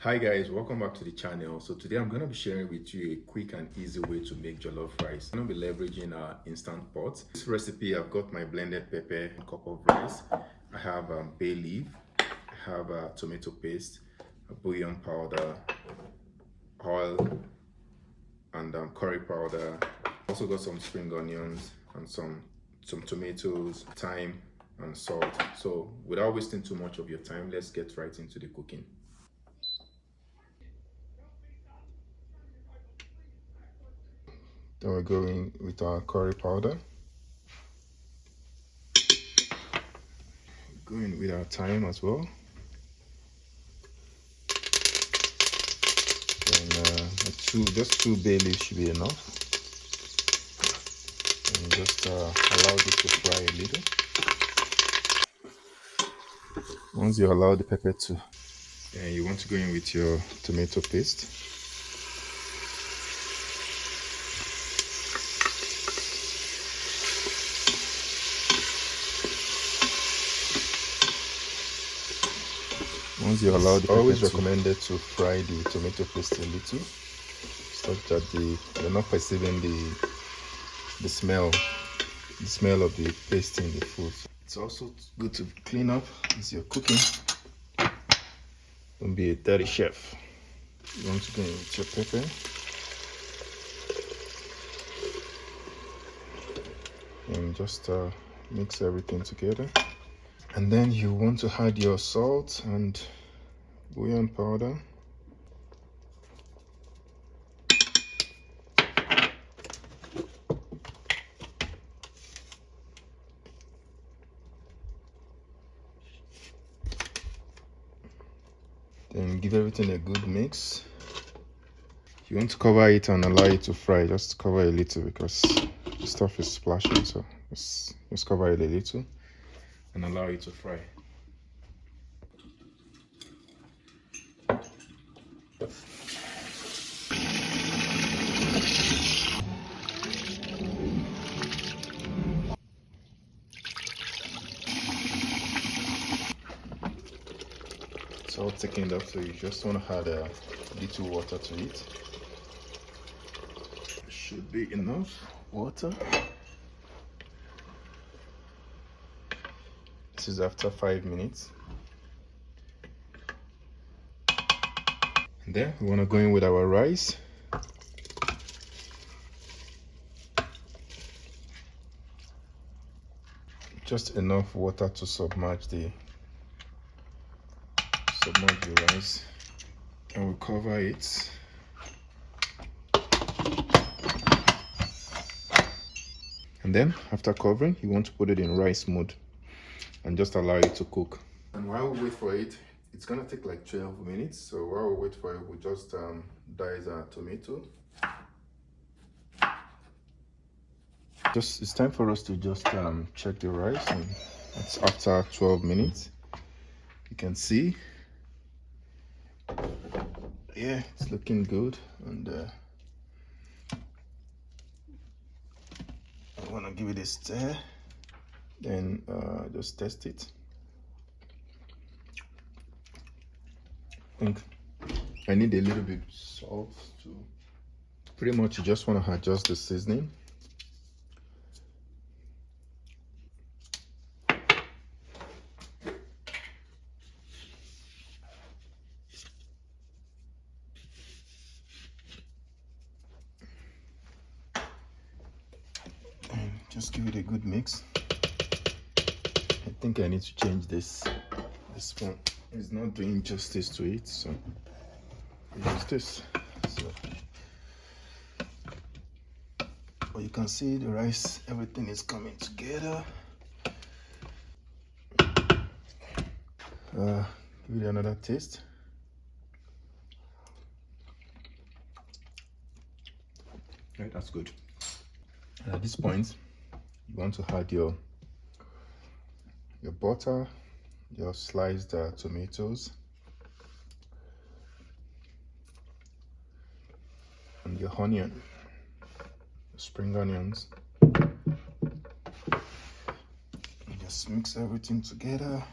Hi guys, welcome back to the channel. So today I'm going to be sharing with you a quick and easy way to make jollof rice. I'm going to be leveraging our instant pot. This recipe, I've got my blended pepper, a cup of rice. I have bay leaf, I have tomato paste, a bouillon powder, oil, and curry powder. Also got some spring onions and some tomatoes, thyme, and salt. So without wasting too much of your time, let's get right into the cooking. Then we're going with our curry powder. Going with our thyme as well. Then just two bay leaves should be enough. And just allow this to fry a little. Once you allow the pepper to, then you want to go in with your tomato paste. Once you allow the pepper, always recommended to fry the tomato paste a little, such that you're not perceiving the smell of the paste in the food. It's also good to clean up as you're cooking. Don't be a dirty chef. You want to go in with your pepper. And just mix everything together. And then you want to add your salt and bouillon powder. Then give everything a good mix. You want to cover it and allow it to fry. Just cover a little because the stuff is splashing, so just cover it a little and allow it to fry. It's all thickened up, so you just want to add a little water to it. Should be enough water. This is after 5 minutes. And then we want to go in with our rice. Just enough water to submerge the rice, and we'll cover it. And then after covering, you want to put it in rice mode and just allow it to cook. And while we wait for it, it's gonna take like 12 minutes. So while we wait for it, we just dice our tomato. It's time for us to just check the rice, and it's after 12 minutes. You can see, yeah, it's looking good. And I want to give it a stir, then just test it. I think I need a little bit salt too. Pretty much you just want to adjust the seasoning. And just give it a good mix. I think I need to change this spoon. It's not doing justice to it, so use this. So, but you can see the rice, everything is coming together. Give it another taste. Right, that's good. At this point, you want to add your butter, your sliced tomatoes, and your onion, spring onions. And just mix everything together.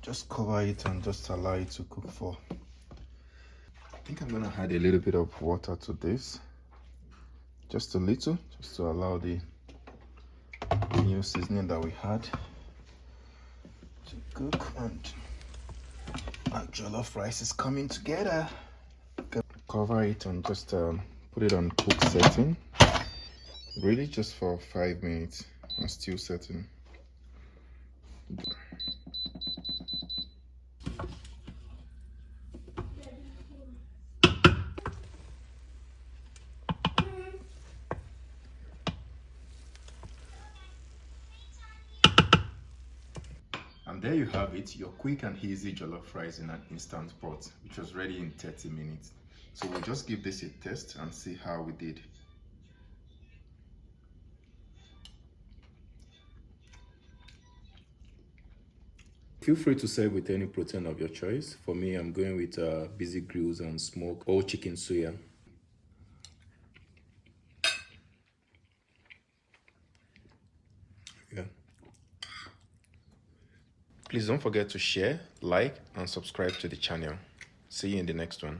Just cover it and just allow it to cook for. I think I'm gonna add a little bit of water to this, just a little, just to allow the new seasoning that we had to cook, and our jollof rice is coming together. Cover it and just put it on cook setting, really just for 5 minutes, and stew setting. And there you have it, your quick and easy jollof rice in an instant pot, which was ready in 30 minutes. So we'll just give this a test and see how we did. Feel free to serve with any protein of your choice. For me, I'm going with busy grills and smoke or chicken suya. Yeah. Please don't forget to share, like, and subscribe to the channel. See you in the next one.